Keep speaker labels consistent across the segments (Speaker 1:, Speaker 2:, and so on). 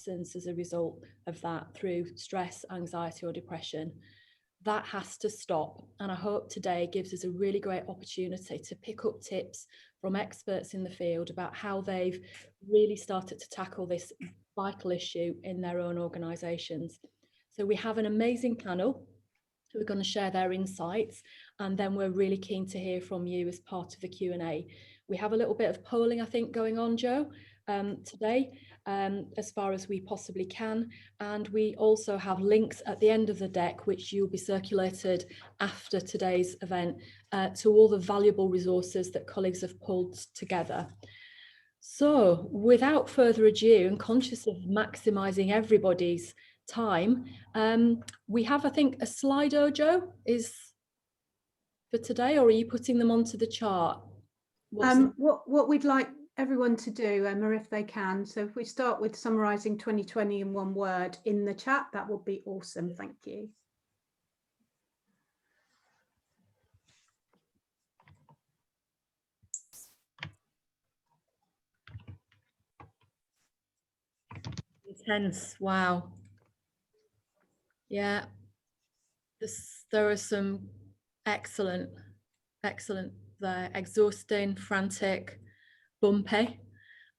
Speaker 1: as a result of that through stress, anxiety or depression. That has to stop. And I hope today gives us a really great opportunity to pick up tips from experts in the field about how they've really started to tackle this vital issue in their own organisations. So we have an amazing panel who are going to share their insights, and then we're really keen to hear from you as part of the Q&A. We have a little bit of polling, I think, going on, Joe, today, as far as we possibly can. And we also have links at the end of the deck, which you'll be circulated after today's event, to all the valuable resources that colleagues have pulled together. So without further ado, and conscious of maximising everybody's time, we have, I think, a Slido, Joe, is for today, or are you putting them onto the chart?
Speaker 2: What we'd like everyone to do, Emma, if they can. So if we start with summarising 2020 in one word in the chat, that would be awesome. Thank you.
Speaker 1: Intense, wow. Yeah, there are some excellent there. Exhausting, frantic, bumpy,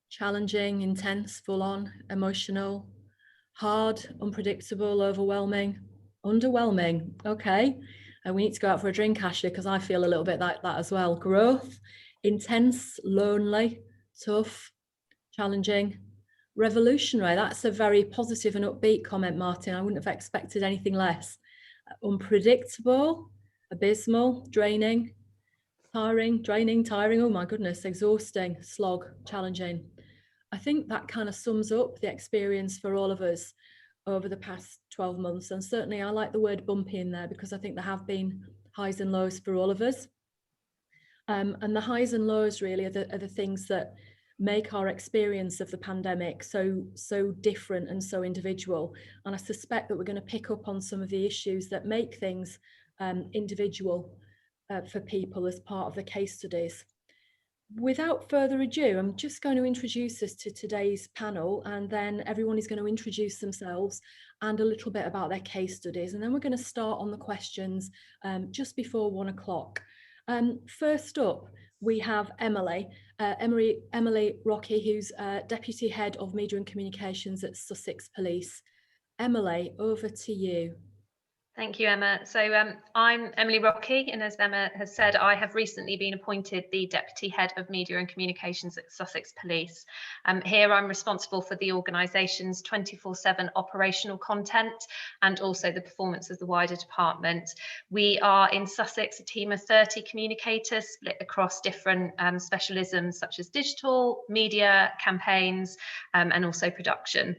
Speaker 1: challenging, intense, full on, emotional, hard, unpredictable, overwhelming, underwhelming. Okay, and we need to go out for a drink, Ashley, because I feel a little bit like that as well. Growth, intense, lonely, tough, challenging, revolutionary. That's a very positive and upbeat comment, Martin. I wouldn't have expected anything less. Unpredictable, abysmal, draining, tiring, oh my goodness, exhausting, slog, challenging. I think that kind of sums up the experience for all of us over the past 12 months. And certainly I like the word bumpy in there, because I think there have been highs and lows for all of us. And the highs and lows really are the things that make our experience of the pandemic so different and so individual. And I suspect that we're going to pick up on some of the issues that make things individual for people as part of the case studies. Without further ado, I'm just going to introduce us to today's panel, and then everyone is going to introduce themselves and a little bit about their case studies. And then we're going to start on the questions just before 1 o'clock. First up, we have Emily Rockey, who's Deputy Head of Media and Communications at Sussex Police. Emily, over to you.
Speaker 3: Thank you, Emma. So I'm Emily Rockey, and as Emma has said, I have recently been appointed the Deputy Head of Media and Communications at Sussex Police. Here I'm responsible for the organisation's 24/7 operational content and also the performance of the wider department. We are in Sussex a team of 30 communicators split across different specialisms such as digital, media, campaigns, and also production.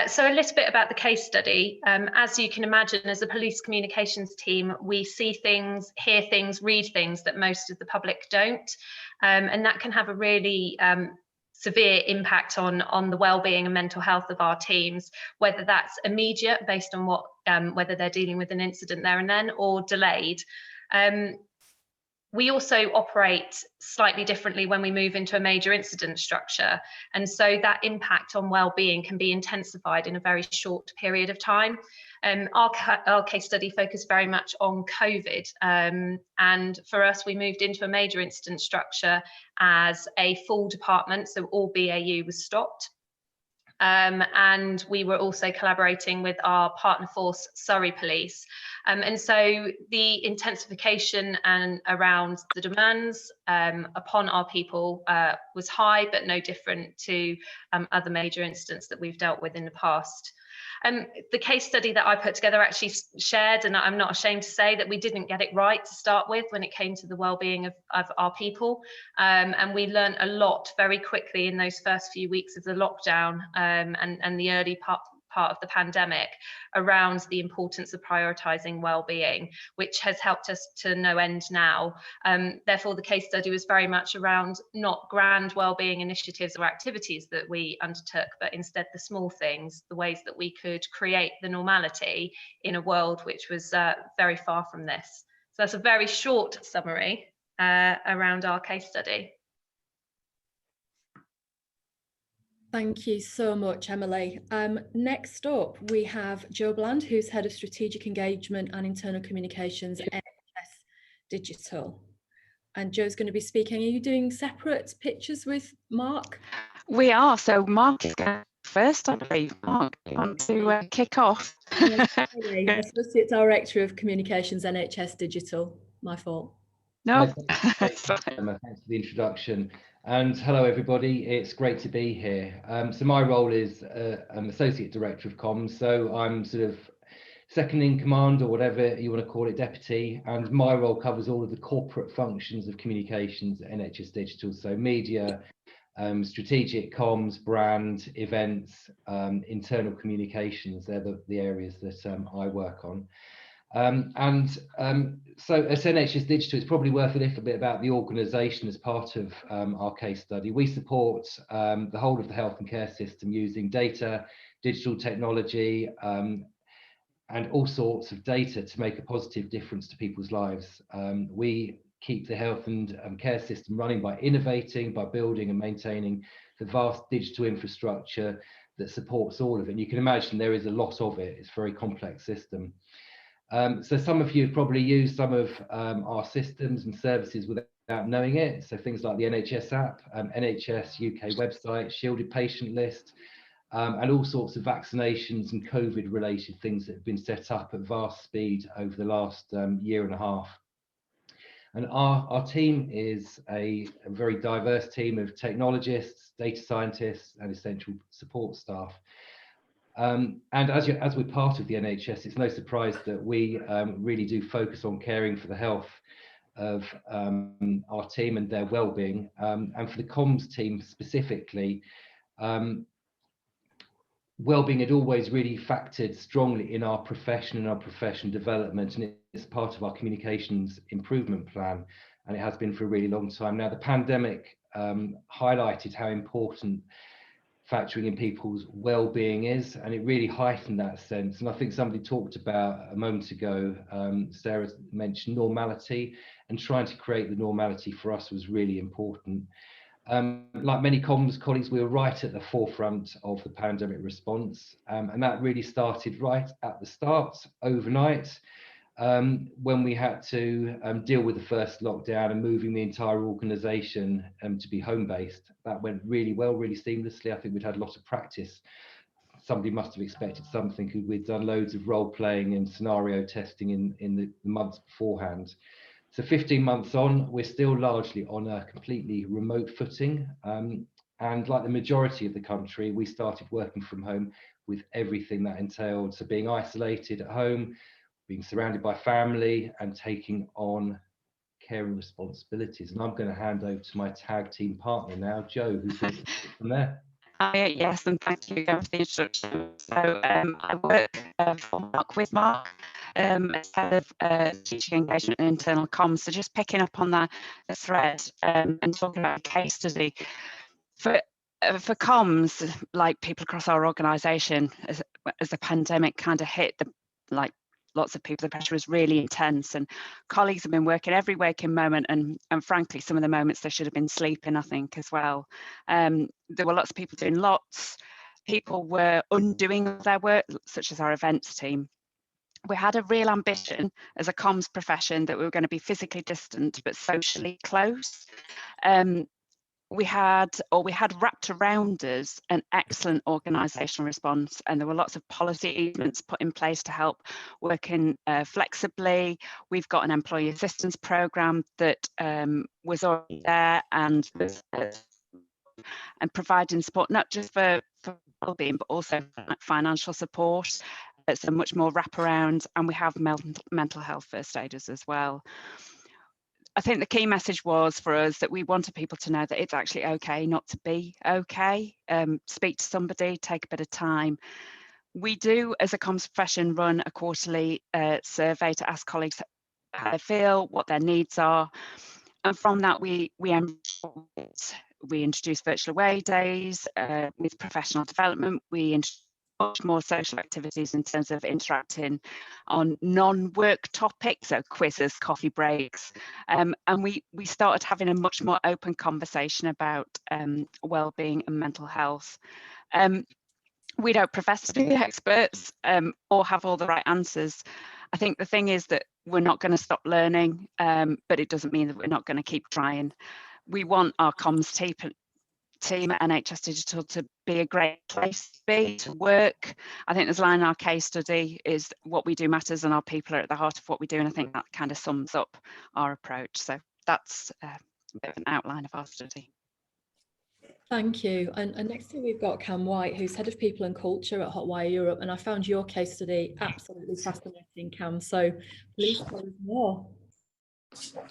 Speaker 3: So a little bit about the case study. As you can imagine, as a police communications team, we see things, hear things, read things that most of the public don't. And that can have a really severe impact on the well-being and mental health of our teams, whether that's immediate based on what whether they're dealing with an incident there and then, or delayed. We also operate slightly differently when we move into a major incident structure. And so that impact on well-being can be intensified in a very short period of time. Our case study focused very much on COVID. And for us, we moved into a major incident structure as a full department, so all BAU was stopped. And we were also collaborating with our partner force, Surrey Police. And so the intensification and around the demands upon our people was high, but no different to other major incidents that we've dealt with in the past. The case study that I put together actually shared, and I'm not ashamed to say that we didn't get it right to start with when it came to the well-being of our people. And we learned a lot very quickly in those first few weeks of the lockdown and the early part of the pandemic around the importance of prioritising well-being, which has helped us to no end now. Therefore, the case study was very much around not grand well-being initiatives or activities that we undertook, but instead the small things, the ways that we could create the normality in a world which was very far from this. So that's a very short summary around our case study.
Speaker 1: Thank you so much, Emily. Next up, we have Joe Bland, who's Head of Strategic Engagement and Internal Communications at NHS Digital. And Joe's going to be speaking. Are you doing separate pictures with Marc?
Speaker 4: We are. So Marc is going first, I believe. Marc, you want to kick off?
Speaker 1: Associate Director of Communications, NHS Digital. My fault.
Speaker 4: No.
Speaker 5: Thanks for the introduction. And hello, everybody. It's great to be here. So my role is Associate Director of Comms. So I'm sort of second in command, or whatever you want to call it, deputy. And my role covers all of the corporate functions of communications at NHS Digital. So media, strategic comms, brand, events, internal communications. They're the areas that I work on. So at NHS Digital, it's probably worth a little bit about the organisation as part of our case study. We support the whole of the health and care system using data, digital technology, and all sorts of data to make a positive difference to people's lives. We keep the health and care system running by innovating, by building and maintaining the vast digital infrastructure that supports all of it. And you can imagine there is a lot of it. It's a very complex system. So some of you have probably used some of our systems and services without knowing it. So things like the NHS app, NHS UK website, shielded patient list, and all sorts of vaccinations and COVID related things that have been set up at vast speed over the last year and a half. And our team is a very diverse team of technologists, data scientists, and essential support staff. And as we're part of the NHS, it's no surprise that we really do focus on caring for the health of our team and their well-being. And for the comms team specifically, well-being had always really factored strongly in our profession and our profession development, and it's part of our communications improvement plan, and it has been for a really long time now. The pandemic highlighted how important factoring in people's well-being is, and it really heightened that sense. And I think somebody talked about a moment ago, Sarah mentioned normality, and trying to create the normality for us was really important. Like many comms colleagues, we were right at the forefront of the pandemic response, and that really started right at the start, overnight, when we had to deal with the first lockdown and moving the entire organisation to be home-based. That went really well, really seamlessly. I think we'd had a lot of practice. Somebody must have expected something, because we'd done loads of role-playing and scenario testing in the months beforehand. So 15 months on, we're still largely on a completely remote footing. And like the majority of the country, we started working from home with everything that entailed. So being isolated at home, being surrounded by family, and taking on caring responsibilities. And I'm going to hand over to my tag team partner now, Joe, who's going to take from there.
Speaker 4: Yes, and thank you again for the introduction. So I work for Marc with Marc as head of teaching engagement and internal comms. So just picking up on that thread and talking about a case study for comms, like people across our organisation, as the pandemic kind of hit, lots of people, the pressure was really intense, and colleagues have been working every waking moment, and frankly, some of the moments they should have been sleeping, I think, as well. There were lots of people doing lots. People were undoing their work, such as our events team. We had a real ambition as a comms profession that we were going to be physically distant but socially close. We had wrapped around us an excellent organisational response, and there were lots of policy easements put in place to help working flexibly. We've got an employee assistance programme that was already there and providing support not just for wellbeing but also financial support. So much more wraparound, and we have mental health first aiders as well. I think the key message was for us that we wanted people to know that it's actually okay not to be okay. Speak to somebody, take a bit of time. We do, as a comms profession, run a quarterly survey to ask colleagues how they feel, what their needs are. And from that, we introduce virtual away days with professional development. We introduce much more social activities in terms of interacting on non-work topics, so quizzes, coffee breaks, and we started having a much more open conversation about well-being and mental health. We don't profess to be the experts or have all the right answers. I think the thing is that we're not going to stop learning, but it doesn't mean that we're not going to keep trying. We want our comms team at NHS Digital to be a great place to be, to work. I think there's a line in our case study is what we do matters and our people are at the heart of what we do, and I think that kind of sums up our approach. So that's a bit of an outline of our study.
Speaker 1: Thank you. And next to we've got Kam White, who's Head of People and Culture at Hotwire Europe. And I found your case study absolutely fascinating, Kam. So please tell us more.
Speaker 6: So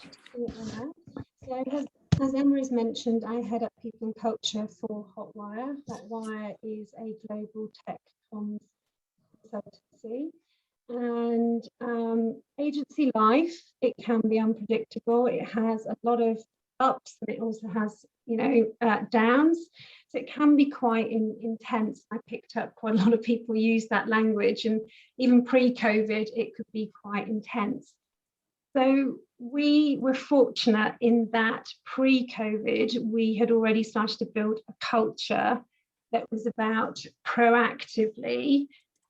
Speaker 6: as Emma has mentioned, I head up People and Culture for Hotwire. Hotwire is a global tech comms consultancy. And agency life, it can be unpredictable. It has a lot of ups and it also has, downs. So it can be quite intense. I picked up quite a lot of people use that language, and even pre-COVID, it could be quite intense. So we were fortunate in that pre-COVID, we had already started to build a culture that was about proactively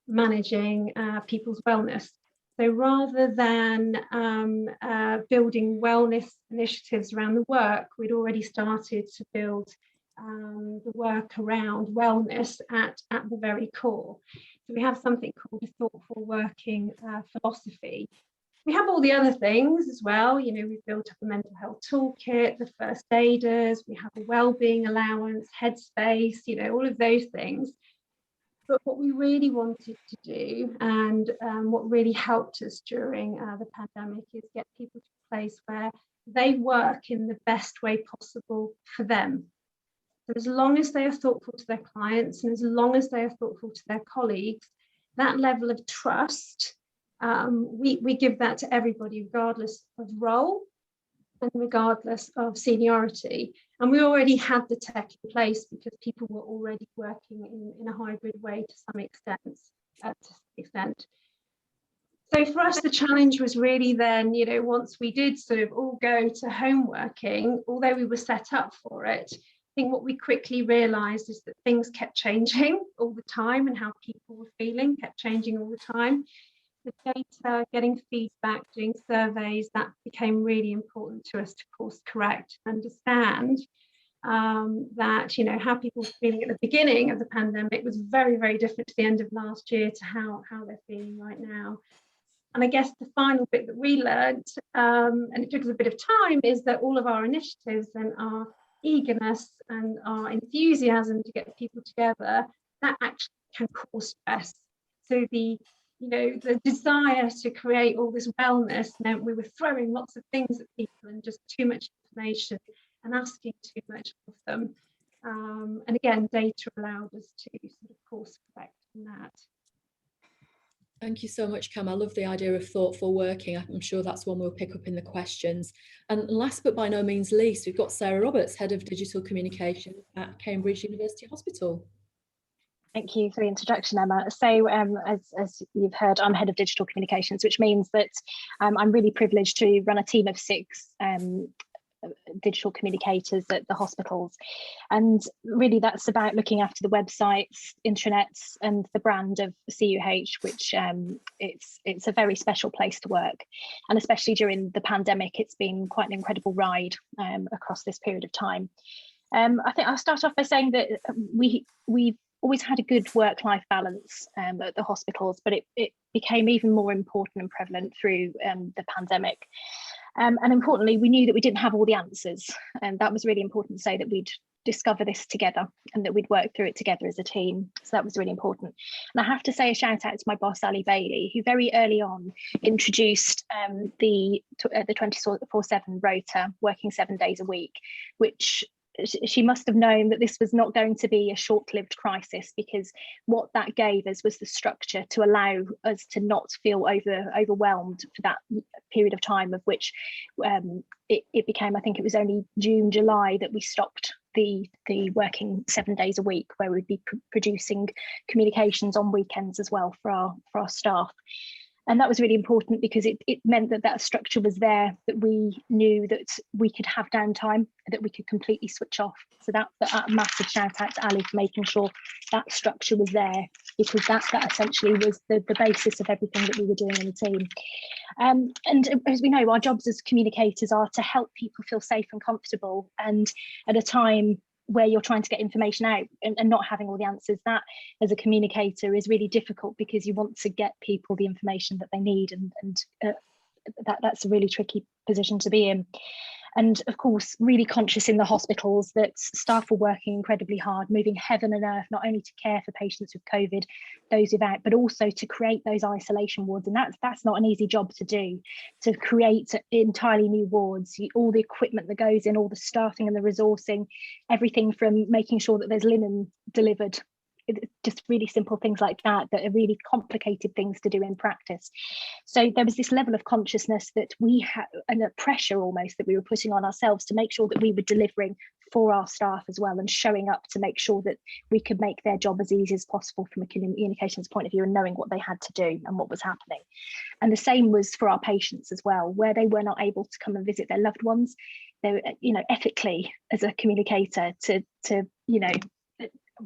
Speaker 6: managing people's wellness. So rather than building wellness initiatives around the work, we'd already started to build the work around wellness at the very core. So we have something called a thoughtful working philosophy. We have all the other things as well. We've built up a mental health toolkit, the first aiders, we have a wellbeing allowance, headspace, all of those things. But what we really wanted to do, and what really helped us during the pandemic, is get people to a place where they work in the best way possible for them. So as long as they are thoughtful to their clients and as long as they are thoughtful to their colleagues, that level of trust, we give that to everybody, regardless of role and regardless of seniority. And we already had the tech in place because people were already working in a hybrid way to some extent. So for us, the challenge was really then, once we did sort of all go to home working, although we were set up for it, I think what we quickly realised is that things kept changing all the time, and how people were feeling kept changing all the time. The data, getting feedback, doing surveys, that became really important to us to course correct, understand that, how people were feeling at the beginning of the pandemic was very, very different to the end of last year to how they're feeling right now. And I guess the final bit that we learned, and it took us a bit of time, is that all of our initiatives and our eagerness and our enthusiasm to get people together, that actually can cause stress. So the desire to create all this wellness meant we were throwing lots of things at people and just too much information and asking too much of them. And again, data allowed us to sort of course correct on that.
Speaker 1: Thank you so much, Kam. I love the idea of thoughtful working. I'm sure that's one we'll pick up in the questions. And last but by no means least, we've got Sarah Roberts, Head of Digital Communication at Cambridge University Hospital.
Speaker 7: Thank you for the introduction, Emma. So as you've heard, I'm Head of Digital Communications, which means that I'm really privileged to run a team of 6 digital communicators at the hospitals. And really that's about looking after the websites, intranets and the brand of CUH, which it's a very special place to work. And especially during the pandemic, it's been quite an incredible ride across this period of time. I think I'll start off by saying that we've always had a good work-life balance at the hospitals, but it became even more important and prevalent through the pandemic. And importantly, we knew that we didn't have all the answers, and that was really important to say that we'd discover this together and that we'd work through it together as a team. So that was really important. And I have to say a shout out to my boss, Ali Bailey, who very early on introduced the 24/7 rota, working 7 days a week, which she must have known that this was not going to be a short-lived crisis, because what that gave us was the structure to allow us to not feel overwhelmed for that period of time, of which it became, I think it was only June, July that we stopped the working 7 days a week, where we'd be producing communications on weekends as well for our staff. And that was really important because it meant that structure was there, that we knew that we could have downtime, that we could completely switch off. So that a massive shout out to Ali for making sure that structure was there, because that essentially was the basis of everything that we were doing in the team. And as we know, our jobs as communicators are to help people feel safe and comfortable, and at a time where you're trying to get information out and not having all the answers, that as a communicator is really difficult, because you want to get people the information that they need, and that's a really tricky position to be in. And of course, really conscious in the hospitals that staff were working incredibly hard, moving heaven and earth, not only to care for patients with COVID, those without, but also to create those isolation wards. And that's not an easy job to do, to create entirely new wards, all the equipment that goes in, all the staffing and the resourcing, everything from making sure that there's linen delivered, just really simple things like that are really complicated things to do in practice. So there was this level of consciousness that we had, and a pressure almost that we were putting on ourselves to make sure that we were delivering for our staff as well, and showing up to make sure that we could make their job as easy as possible from a communications point of view, and knowing what they had to do and what was happening. And the same was for our patients as well, where they were not able to come and visit their loved ones. They were, ethically as a communicator to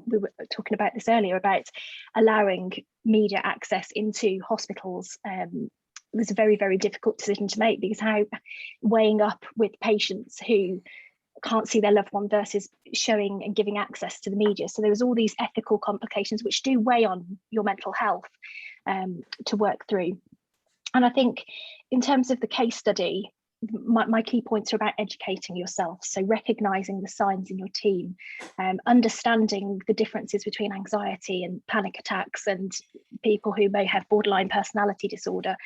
Speaker 7: we were talking about this earlier about allowing media access into hospitals. It was a very, very difficult decision to make, because how weighing up with patients who can't see their loved one versus showing and giving access to the media. So there was all these ethical complications which do weigh on your mental health to work through. And I think in terms of the case study, my key points are about educating yourself. So recognizing the signs in your team, understanding the differences between anxiety and panic attacks, and people who may have borderline personality disorder,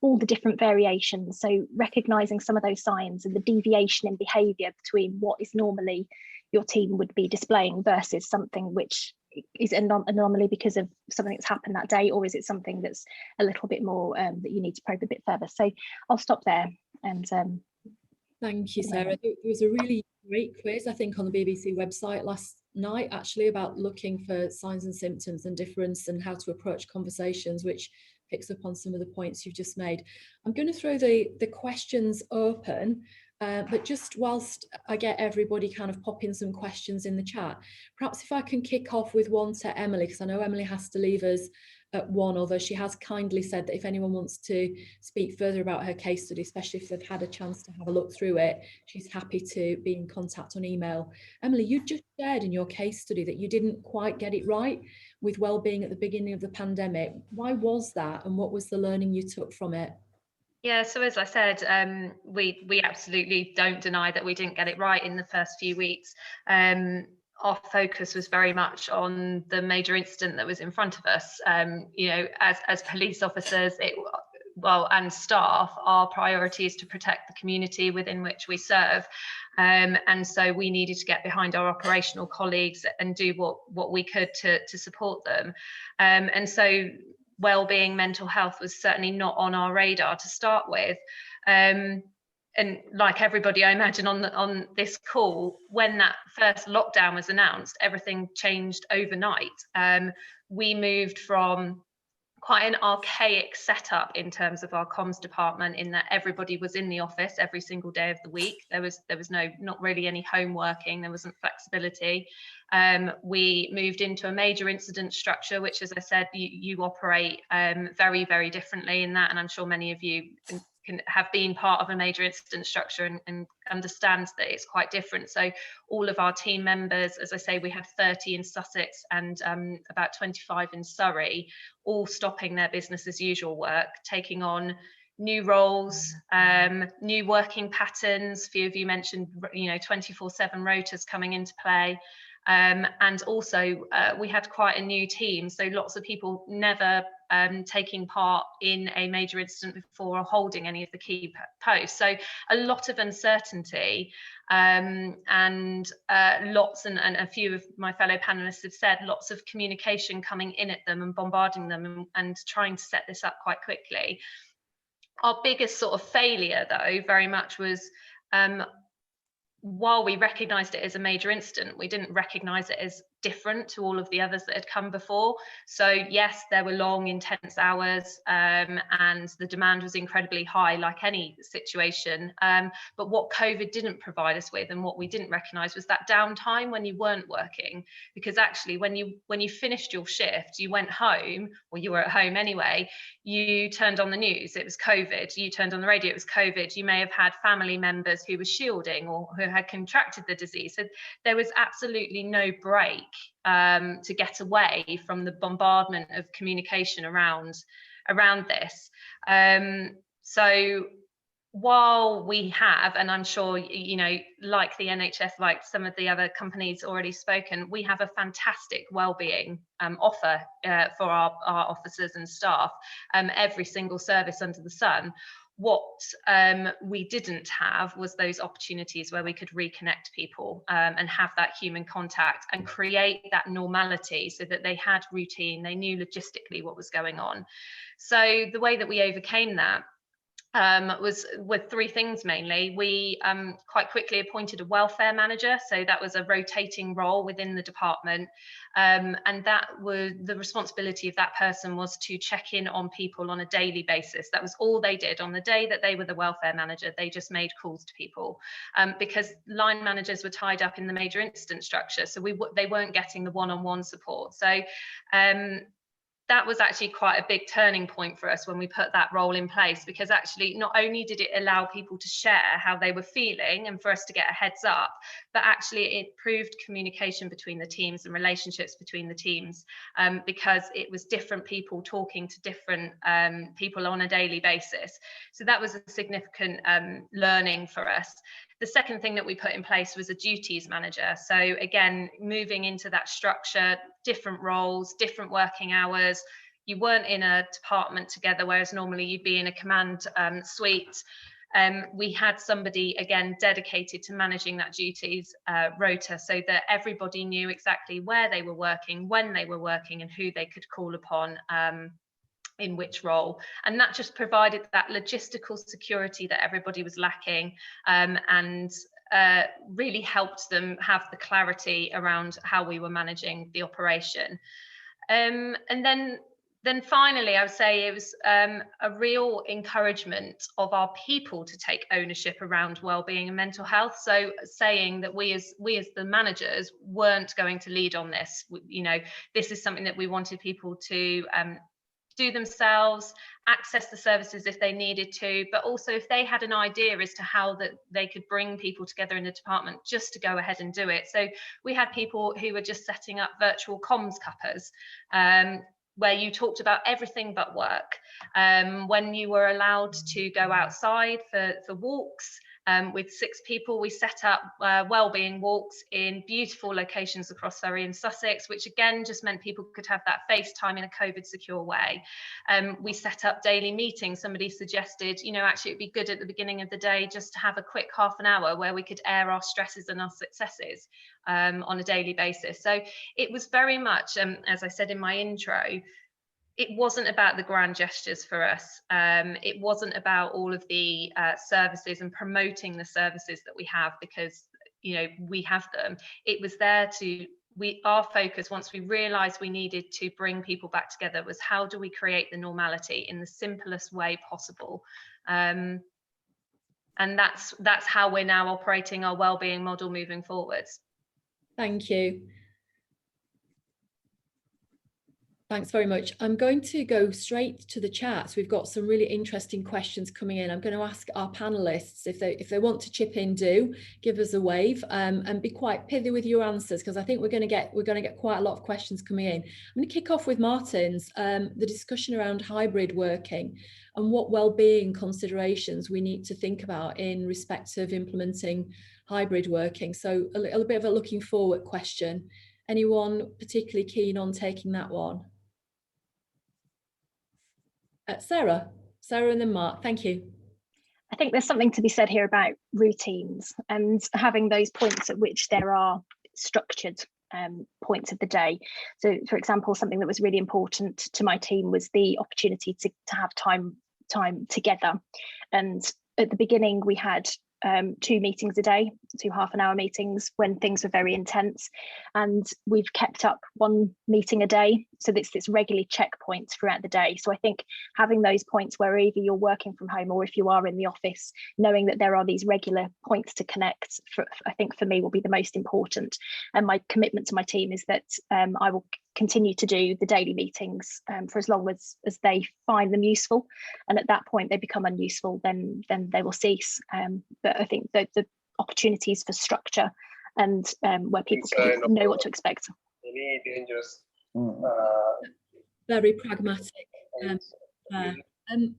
Speaker 7: all the different variations. So recognizing some of those signs and the deviation in behavior between what is normally your team would be displaying versus something which is an anomaly because of something that's happened that day, or is it something that's a little bit more that you need to probe a bit further. So I'll stop there. And
Speaker 1: thank you, Sarah. There was a really great quiz, I think, on the BBC website last night, actually, about looking for signs and symptoms and difference and how to approach conversations, which picks up on some of the points you've just made. I'm going to throw the questions open. But just whilst I get everybody kind of popping some questions in the chat, perhaps if I can kick off with one to Emily, because I know Emily has to leave us at 1, although she has kindly said that if anyone wants to speak further about her case study, especially if they've had a chance to have a look through it, she's happy to be in contact on email. Emily, you just shared in your case study that you didn't quite get it right with wellbeing at the beginning of the pandemic. Why was that, and what was the learning you took from it?
Speaker 3: Yeah, so as I said, we absolutely don't deny that we didn't get it right in the first few weeks. Our focus was very much on the major incident that was in front of us. As police officers, and staff, our priority is to protect the community within which we serve. And so we needed to get behind our operational colleagues and do what we could to support them. And so wellbeing, mental health was certainly not on our radar to start with. And like everybody, I imagine on this call, when that first lockdown was announced, everything changed overnight. We moved from quite an archaic setup in terms of our comms department, in that everybody was in the office every single day of the week. There was not really any home working, there wasn't flexibility. We moved into a major incident structure, which, as I said, you operate very, very differently in that, and I'm sure many of you can have been part of a major incident structure and understands that it's quite different. So all of our team members, as I say, we have 30 in Sussex and about 25 in Surrey, all stopping their business as usual work, taking on new roles, new working patterns. A few of you mentioned 24/7 rotas coming into play. And also we had quite a new team, so lots of people never taking part in a major incident before or holding any of the key posts. So a lot of uncertainty, and lots, and a few of my fellow panelists have said, lots of communication coming in at them and bombarding them and trying to set this up quite quickly. Our biggest sort of failure, though, very much was while we recognised it as a major incident, we didn't recognise it as different to all of the others that had come before. So yes, there were long, intense hours, and the demand was incredibly high, like any situation. But what COVID didn't provide us with, and what we didn't recognise, was that downtime when you weren't working. Because actually, when you finished your shift, you went home, or you were at home anyway, you turned on the news, it was COVID. You turned on the radio, it was COVID. You may have had family members who were shielding or who had contracted the disease. So there was absolutely no break to get away from the bombardment of communication around this. So while we have, and I'm sure, you know, like the NHS, like some of the other companies already spoken, we have a fantastic wellbeing offer for our officers and staff, every single service under the sun. What we didn't have was those opportunities where we could reconnect people and have that human contact and create that normality, so that they had routine, they knew logistically what was going on. So the way that we overcame that was with three things mainly. We quite quickly appointed a welfare manager, so that was a rotating role within the department, and that was the responsibility of that person, was to check in on people on a daily basis. That was all they did on the day that they were the welfare manager. They just made calls to people, because line managers were tied up in the major incident structure, so they weren't getting the one-on-one support. So that was actually quite a big turning point for us when we put that role in place, because actually not only did it allow people to share how they were feeling and for us to get a heads up, but actually it improved communication between the teams and relationships between the teams, because it was different people talking to different people on a daily basis. So that was a significant learning for us. The second thing that we put in place was a duties manager. So again, moving into that structure, different roles, different working hours. You weren't in a department together, whereas normally you'd be in a command suite. We had somebody, again, dedicated to managing that duties rota, so that everybody knew exactly where they were working, when they were working, and who they could call upon in which role. And that just provided that logistical security that everybody was lacking, and really helped them have the clarity around how we were managing the operation. And then finally, I would say it was a real encouragement of our people to take ownership around wellbeing and mental health. So saying that we as the managers weren't going to lead on this. You know, this is something that we wanted people to do themselves, access the services if they needed to, but also if they had an idea as to how that they could bring people together in the department, just to go ahead and do it. So we had people who were just setting up virtual comms cuppers, where you talked about everything but work. When you were allowed to go outside for walks, with 6 people, we set up wellbeing walks in beautiful locations across Surrey and Sussex, which again just meant people could have that FaceTime in a COVID secure way. We set up daily meetings. Somebody suggested, you know, actually it'd be good at the beginning of the day just to have a quick half an hour where we could air our stresses and our successes on a daily basis. So it was very much, as I said in my intro, it wasn't about the grand gestures for us. It wasn't about all of the services and promoting the services that we have, because, you know, we have them. It was there to, our focus, once we realized we needed to bring people back together, was how do we create the normality in the simplest way possible? And that's how we're now operating our wellbeing model moving forwards.
Speaker 1: Thank you. Thanks very much. I'm going to go straight to the chat. We've got some really interesting questions coming in. I'm going to ask our panelists if they want to chip in, do give us a wave, and be quite pithy with your answers, because I think we're going to get quite a lot of questions coming in. I'm going to kick off with Martin's, the discussion around hybrid working and what well-being considerations we need to think about in respect of implementing hybrid working. So a little bit of a looking forward question. Anyone particularly keen on taking that one? Sarah and then Marc, thank you.
Speaker 7: I think there's something to be said here about routines and having those points at which there are structured points of the day. So, for example, something that was really important to my team was the opportunity to have time together. And at the beginning, we had 2 meetings a day, 2 half-an-hour meetings when things were very intense, and we've kept up 1 meeting a day, so it's regularly checkpoints throughout the day. So I think having those points where either you're working from home or if you are in the office, knowing that there are these regular points to connect, I think for me will be the most important. And my commitment to my team is that I will continue to do the daily meetings for as long as they find them useful, and at that point they become unuseful, then they will cease. But I think that the opportunities for structure and where people can know what to expect.
Speaker 8: Any dangerous.
Speaker 1: Very pragmatic.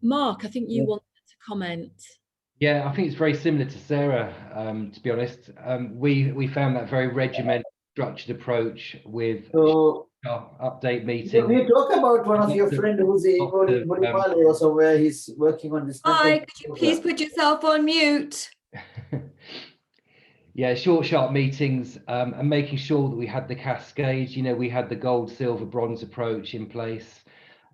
Speaker 1: Marc, I think you wanted to comment.
Speaker 5: Yeah, I think it's very similar to Sarah, to be honest. We found that very regimented, structured approach with update meetings.
Speaker 9: Can we talk about one of your friends who's in Bodhimale or somewhere he's working on this?
Speaker 10: Hi, could you please put yourself on mute?
Speaker 5: Yeah, short, sharp meetings, and making sure that we had the cascades. You know, we had the gold, silver, bronze approach in place.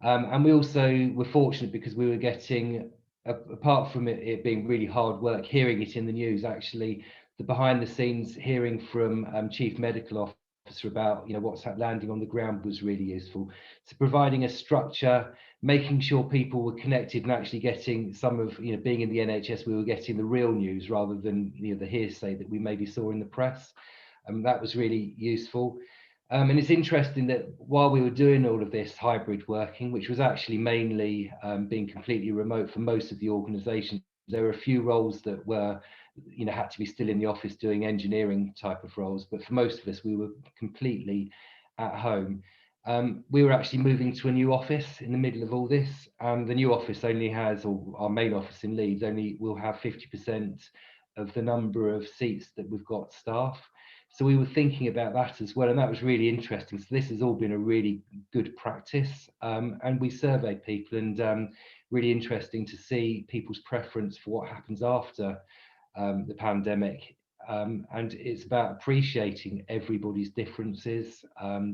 Speaker 5: And we also were fortunate because we were getting, apart from it being really hard work, hearing it in the news, actually, the behind the scenes hearing from Chief Medical Officer about, you know, what's landing on the ground was really useful. So providing a structure, making sure people were connected and actually getting some of, you know, being in the NHS, we were getting the real news rather than, you know, the hearsay that we maybe saw in the press. That was really useful. And it's interesting that while we were doing all of this hybrid working, which was actually mainly being completely remote for most of the organisations, there were a few roles that were, you know, had to be still in the office doing engineering type of roles. But for most of us, we were completely at home. We were actually moving to a new office in the middle of all this, and the new office only has, or our main office in Leeds only will have 50% of the number of seats that we've got staff. So we were thinking about that as well, and that was really interesting. So this has all been a really good practice, and we surveyed people, and really interesting to see people's preference for what happens after the pandemic. And it's about appreciating everybody's differences,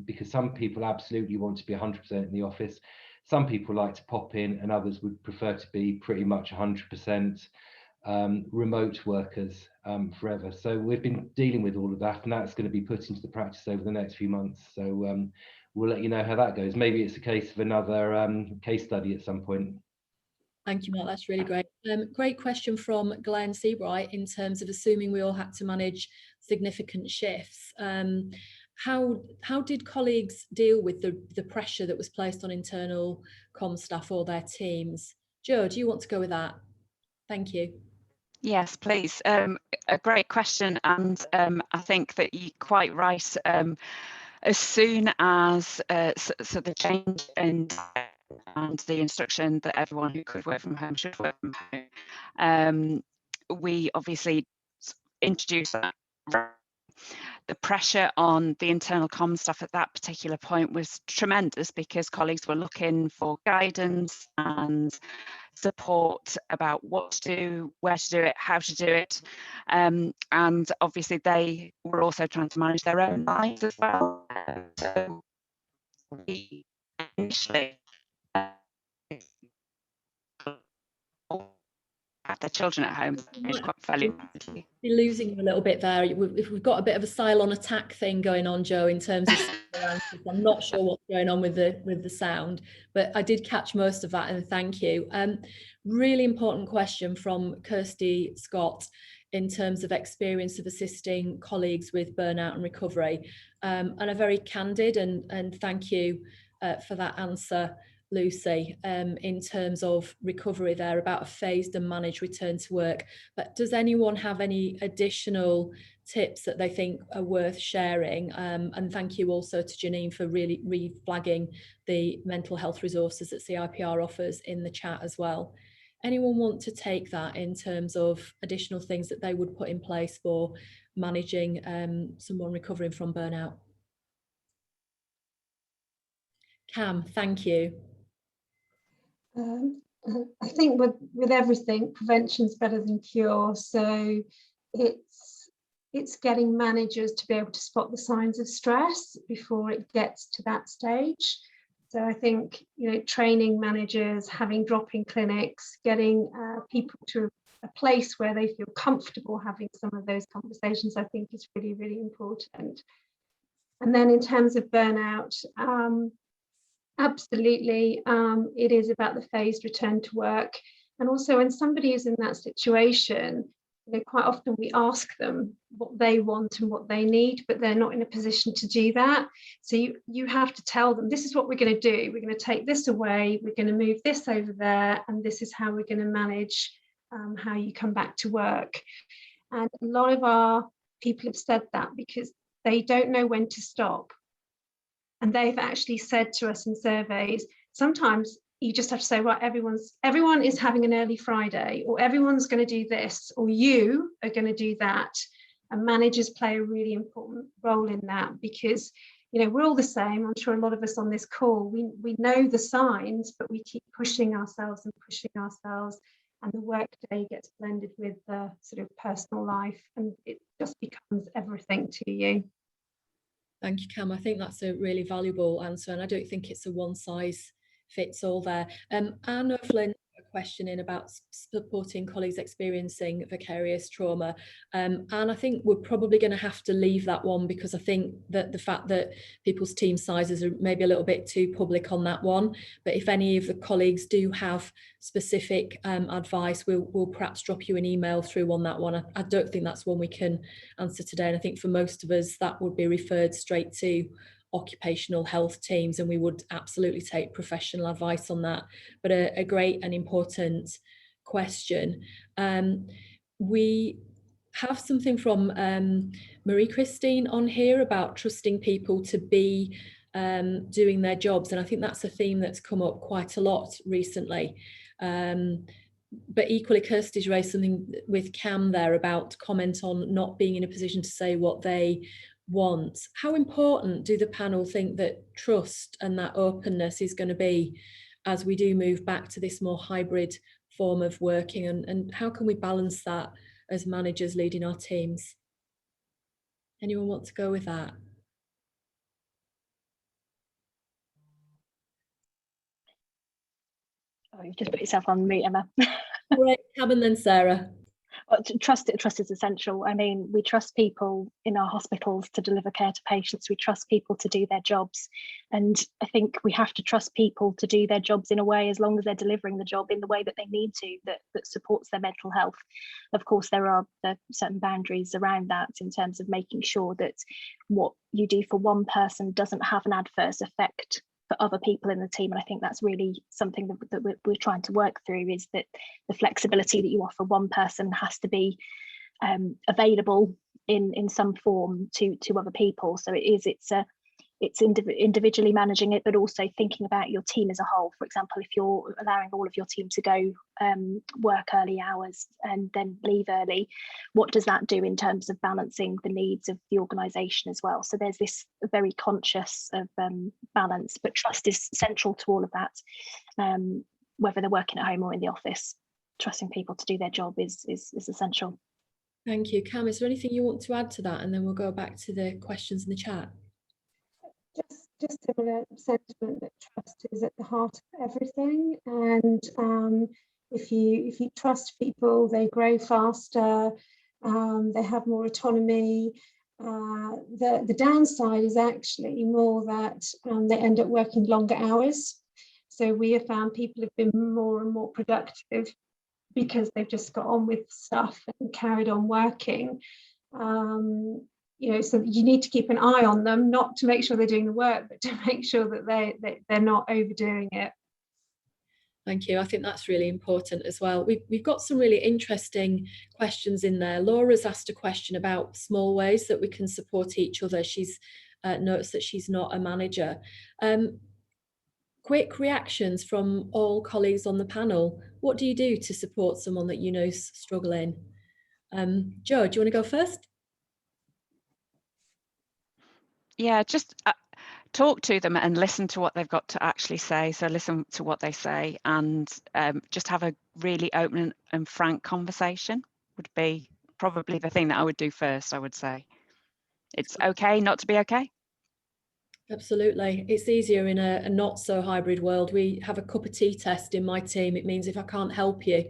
Speaker 5: because some people absolutely want to be 100% in the office. Some people like to pop in, and others would prefer to be pretty much 100% remote workers forever. So we've been dealing with all of that, and that's going to be put into the practice over the next few months. So we'll let you know how that goes. Maybe it's a case of another case study at some point.
Speaker 1: Thank you, Marc. That's really great. Great question from Glenn Seabright in terms of assuming we all had to manage significant shifts. How did colleagues deal with the pressure that was placed on internal comms staff or their teams? Jo, do you want to go with that? Thank you.
Speaker 4: Yes, please. A great question, and I think that you're quite right. As soon as so the change and the instruction that everyone who could work from home should work from home, we obviously introduced that. The pressure on the internal comms staff at that particular point was tremendous because colleagues were looking for guidance and support about what to do, where to do it, how to do it, and obviously they were also trying to manage their own lives as well. So we initially have their children at home. It's quite fairly.
Speaker 1: You're losing you a little bit there. We've got a bit of a Cylon attack thing going on, Jo, in terms of I'm not sure what's going on with the sound, but I did catch most of that, and thank you. Really important question from Kirsty Scott in terms of experience of assisting colleagues with burnout and recovery, and a very candid and thank you for that answer, Lucy, in terms of recovery there, about a phased and managed return to work. But does anyone have any additional tips that they think are worth sharing? And thank you also to Janine for really reflagging the mental health resources that CIPR offers in the chat as well. Anyone want to take that in terms of additional things that they would put in place for managing someone recovering from burnout? Kam, thank you.
Speaker 6: I think with everything, prevention's better than cure. So it's getting managers to be able to spot the signs of stress before it gets to that stage. So I think, you know, training managers, having drop-in clinics, getting people to a place where they feel comfortable having some of those conversations, I think is really, really important. And then in terms of burnout, absolutely, it is about the phased return to work. And also when somebody is in that situation, quite often we ask them what they want and what they need, but they're not in a position to do that. So you have to tell them, this is what we're going to do. We're going to take this away. We're going to move this over there. And this is how we're going to manage how you come back to work. And a lot of our people have said that because they don't know when to stop. And they've actually said to us in surveys, sometimes you just have to say, right, everyone is having an early Friday, or everyone's going to do this, or you are going to do that. And managers play a really important role in that, because we're all the same. I'm sure a lot of us on this call, we know the signs, but we keep pushing ourselves, and the work day gets blended with the sort of personal life, and it just becomes everything to you.
Speaker 1: Thank you, Kam. I think that's a really valuable answer, and I don't think it's a one size fits all there. Anne O'Flynn, a question in about supporting colleagues experiencing vicarious trauma. And I think we're probably going to have to leave that one, because I think that the fact that people's team sizes are maybe a little bit too public on that one. But if any of the colleagues do have specific advice, we'll perhaps drop you an email through on that one. I don't think that's one we can answer today. And I think for most of us, that would be referred straight to occupational health teams, and we would absolutely take professional advice on that. But a great and important question. We have something from Marie-Christine on here about trusting people to be doing their jobs, and I think that's a theme that's come up quite a lot recently. But equally, Kirsty's raised something with Kam there about comment on not being in a position to say what they want. How important do the panel think that trust and that openness is going to be as we do move back to this more hybrid form of working, and how can we balance that as managers leading our teams? Anyone want to go with that?
Speaker 7: Oh, you've just put yourself on mute, Emma.
Speaker 1: Right, Kam and then Sarah.
Speaker 7: Well, trust is essential. I mean, we trust people in our hospitals to deliver care to patients. We trust people to do their jobs. And I think we have to trust people to do their jobs in a way, as long as they're delivering the job in the way that they need to, that supports their mental health. Of course, there are certain boundaries around that in terms of making sure that what you do for one person doesn't have an adverse effect for other people in the team. And I think that's really something that we're trying to work through, is that the flexibility that you offer one person has to be available in some form to other people. So it's individually managing it, but also thinking about your team as a whole. For example, if you're allowing all of your team to go work early hours and then leave early, what does that do in terms of balancing the needs of the organisation as well? So there's this very conscious of balance, but trust is central to all of that, whether they're working at home or in the office. Trusting people to do their job is essential.
Speaker 1: Thank you. Kam, is there anything you want to add to that? And then we'll go back to the questions in the chat.
Speaker 6: Just similar sentiment that trust is at the heart of everything, and if you trust people, they grow faster, they have more autonomy. The downside is actually more that they end up working longer hours. So we have found people have been more and more productive because they've just got on with stuff and carried on working. So you need to keep an eye on them, not to make sure they're doing the work, but to make sure that they're not overdoing it.
Speaker 1: Thank you. I think that's really important as well. We've got some really interesting questions in there. Laura's asked a question about small ways that we can support each other. She's notes that she's not a manager. Quick reactions from all colleagues on the panel. What do you do to support someone that you know is struggling? Jo, do you want to go first?
Speaker 4: Yeah, just talk to them and listen to what they've got to actually say. So listen to what they say, and just have a really open and frank conversation would be probably the thing that I would do first, I would say. It's okay not to be okay.
Speaker 1: Absolutely. It's easier in a not so hybrid world. We have a cup of tea test in my team. It means if I can't help you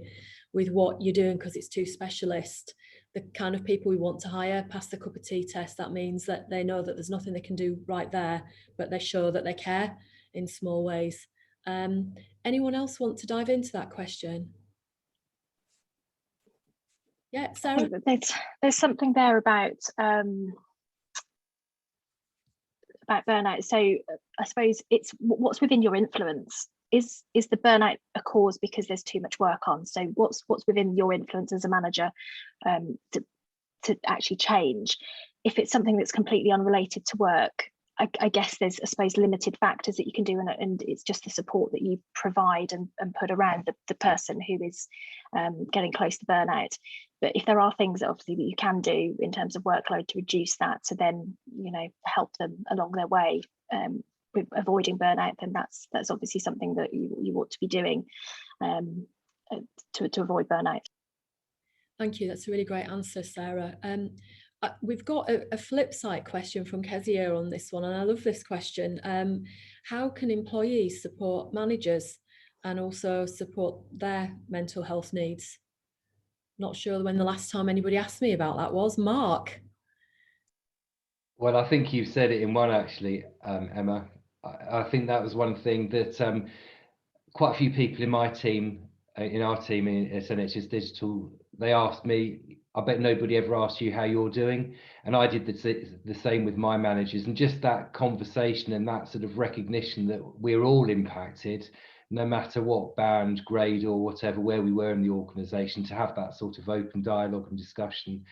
Speaker 1: with what you're doing because it's too specialist. The kind of people we want to hire pass the cup of tea test. That means that they know that there's nothing they can do right there, but they show that they care in small ways. Anyone else want to dive into that question? Yeah, Sarah?
Speaker 7: I think there's something there about burnout. So I suppose it's what's within your influence. Is the burnout a cause because there's too much work on? So what's within your influence as a manager to actually change? If it's something that's completely unrelated to work, I guess there's, I suppose, limited factors that you can do, and it's just the support that you provide and put around the person who is getting close to burnout. But if there are things obviously that you can do in terms of workload to reduce that, to then, you know, help them along their way with avoiding burnout, then that's obviously something that you ought to be doing to avoid burnout.
Speaker 1: Thank you. That's a really great answer, Sarah. We've got a flip side question from Kezia on this one, and I love this question. How can employees support managers and also support their mental health needs? Not sure when the last time anybody asked me about that was. Marc?
Speaker 5: Well, I think you've said it in one, actually, Emma. I think that was one thing that quite a few people in my team, in our team at NHS Digital, they asked me, I bet nobody ever asked you how you're doing. And I did the same with my managers. And just that conversation and that sort of recognition that we're all impacted, no matter what band, grade or whatever, where we were in the organisation, to have that sort of open dialogue and discussion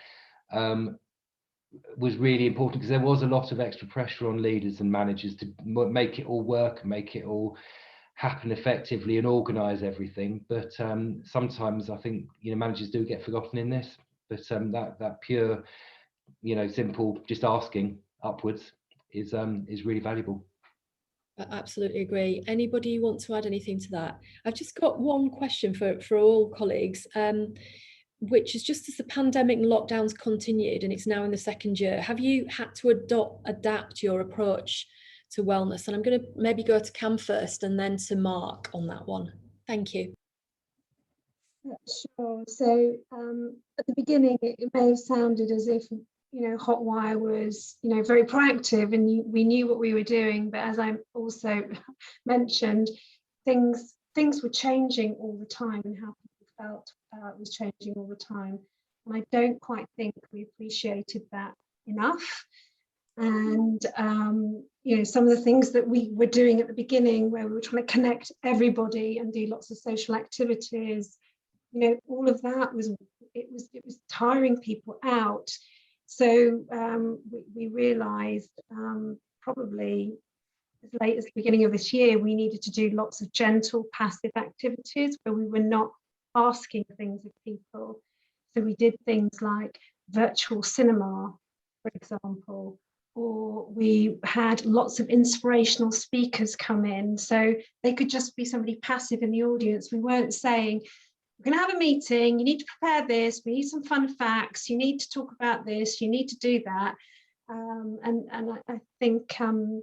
Speaker 5: was really important, because there was a lot of extra pressure on leaders and managers to make it all work and make it all happen effectively and organise everything. But sometimes I think, you know, managers do get forgotten in this. But that pure, you know, simple, just asking upwards is really valuable.
Speaker 1: I absolutely agree. Anybody want to add anything to that? I've just got one question for all colleagues, which is just as the pandemic and lockdowns continued and it's now in the second year, have you had to adapt your approach to wellness? And I'm going to maybe go to Kam first and then to Marc on that one. Thank you.
Speaker 6: Sure. So at the beginning, it may have sounded as if, you know, Hotwire was, you know, very proactive and we knew what we were doing. But as I also mentioned, things were changing all the time, and how people felt was changing all the time. And I don't quite think we appreciated that enough. And you know, some of the things that we were doing at the beginning, where we were trying to connect everybody and do lots of social activities, you know, all of that was tiring people out. So we realized probably as late as the beginning of this year, we needed to do lots of gentle passive activities where we were not asking things of people. So we did things like virtual cinema, for example, or we had lots of inspirational speakers come in, so they could just be somebody passive in the audience. We weren't saying, we're going to have a meeting, you need to prepare this, we need some fun facts, you need to talk about this, you need to do that. And I think, you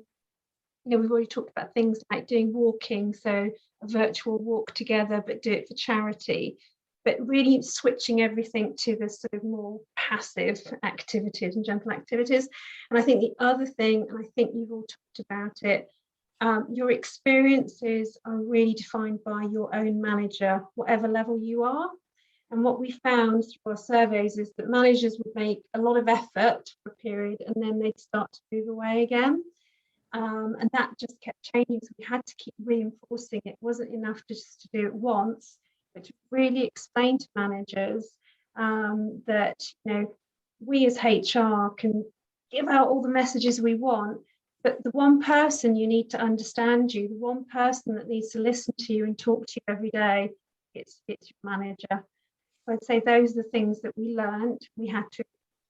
Speaker 6: know, we've already talked about things like doing walking, so a virtual walk together, but do it for charity. But really switching everything to the sort of more passive activities and gentle activities. And I think the other thing, and I think you've all talked about it, your experiences are really defined by your own manager, whatever level you are. And what we found through our surveys is that managers would make a lot of effort for a period and then they'd start to move away again. And that just kept changing. So we had to keep reinforcing it. It wasn't enough just to do it once, but to really explain to managers that, you know, we as HR can give out all the messages we want, but the one person you need to understand you, the one person that needs to listen to you and talk to you every day, it's your manager. I'd say those are the things that we learned. We had to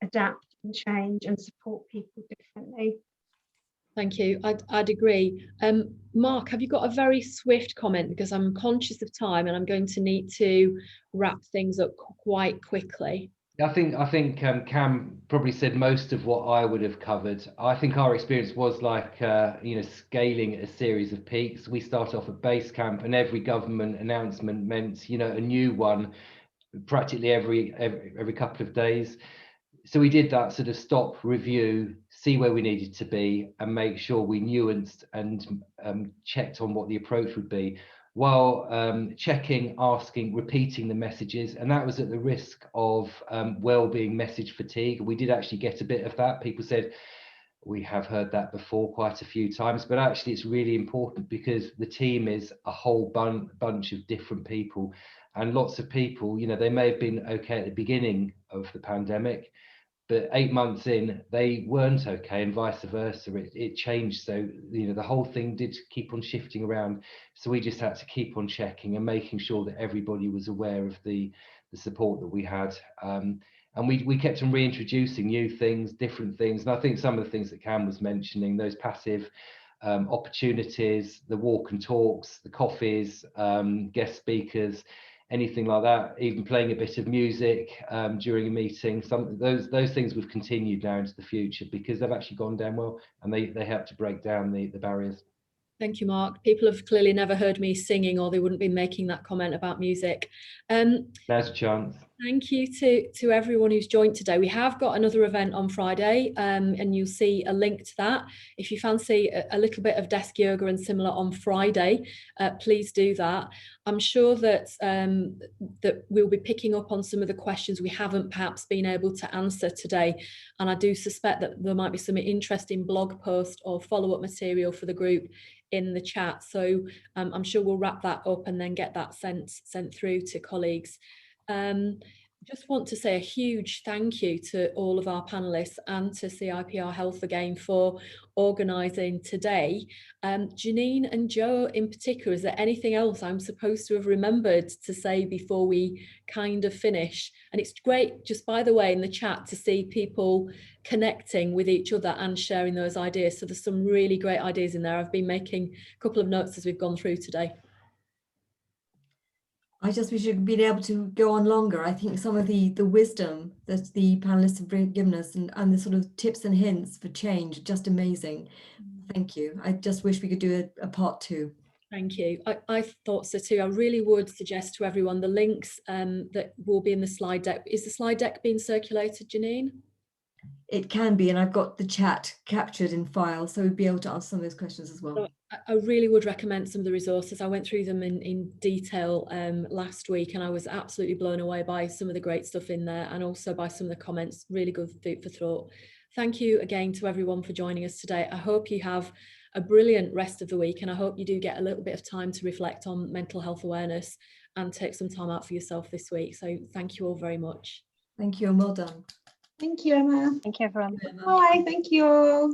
Speaker 6: adapt and change and support people differently.
Speaker 1: Thank you. I'd agree. Marc, have you got a very swift comment, because I'm conscious of time and I'm going to need to wrap things up quite quickly.
Speaker 5: I think Kam probably said most of what I would have covered. I think our experience was like, you know, scaling a series of peaks. We started off at base camp and every government announcement meant, you know, a new one. practically every couple of days. So we did that sort of stop, review, see where we needed to be, and make sure we nuanced and checked on what the approach would be, while checking, asking, repeating the messages. And that was at the risk of wellbeing message fatigue. We did actually get a bit of that. People said, we have heard that before quite a few times, but actually it's really important because the team is a whole bunch of different people, and lots of people, you know, they may have been okay at the beginning of the pandemic, but 8 months in, they weren't okay, and vice versa. It changed. So, you know, the whole thing did keep on shifting around. So we just had to keep on checking and making sure that everybody was aware of the support that we had. And we kept on reintroducing new things, different things. And I think some of the things that Kam was mentioning, those passive opportunities, the walk and talks, the coffees, guest speakers, anything like that, even playing a bit of music during a meeting. Those things we've continued now into the future because they've actually gone down well, and they help to break down the barriers.
Speaker 1: Thank you, Marc. People have clearly never heard me singing, or they wouldn't be making that comment about music.
Speaker 5: There's a chance.
Speaker 1: Thank you to everyone who's joined today. We have got another event on Friday, and you'll see a link to that. If you fancy a little bit of desk yoga and similar on Friday, please do that. I'm sure that that we'll be picking up on some of the questions we haven't perhaps been able to answer today, and I do suspect that there might be some interesting blog post or follow-up material for the group in the chat. So I'm sure we'll wrap that up and then get that sent through to colleagues. Just want to say a huge thank you to all of our panelists and to CIPR Health again for organising today. Janine and Joe in particular, is there anything else I'm supposed to have remembered to say before we kind of finish? And it's great, just by the way, in the chat to see people connecting with each other and sharing those ideas. So there's some really great ideas in there. I've been making a couple of notes as we've gone through today.
Speaker 10: I just wish you'd been able to go on longer. I think some of the wisdom that the panelists have given us and the sort of tips and hints for change, just amazing. Thank you. I just wish we could do a part 2.
Speaker 1: Thank you. I thought so too. I really would suggest to everyone the links that will be in the slide deck. Is the slide deck being circulated, Janine?
Speaker 10: It can be, and I've got the chat captured in file, so we'd be able to answer some of those questions as well.
Speaker 1: So I really would recommend some of the resources. I went through them in detail last week, and I was absolutely blown away by some of the great stuff in there, and also by some of the comments. Really good food for thought. Thank you again to everyone for joining us today. I hope you have a brilliant rest of the week, and I hope you do get a little bit of time to reflect on mental health awareness and take some time out for yourself this week. So thank you all very much.
Speaker 10: Thank you, and well done.
Speaker 2: Thank you, Emma.
Speaker 7: Thank you, everyone.
Speaker 2: Bye. Thank you all.